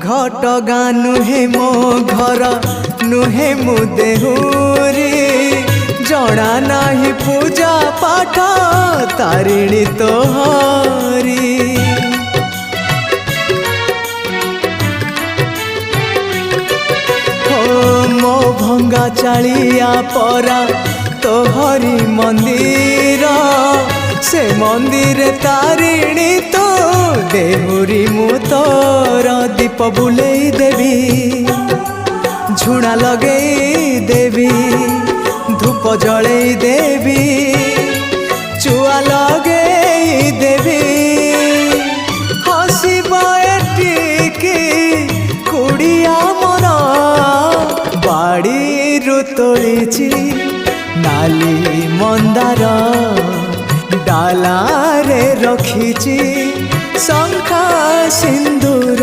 घटगाँ नुहे मो घर नुहे मु देहुरी जड़ा नाही पूजा पाठ तारिणी तोहरी हो मो भंगा चालिया परा तोहरी मंदिर से मंदिर तारिणी तो देहुरी मु तोर दीप बुलेई देवी झुणा लगेई देवी धूप जलई देवी चुआ लगेई देवी हसीब एटिकी कुड़िया मन बाड़ी तोड़ी नाली मंदार डाला रे रखी शंखा सिंदूर।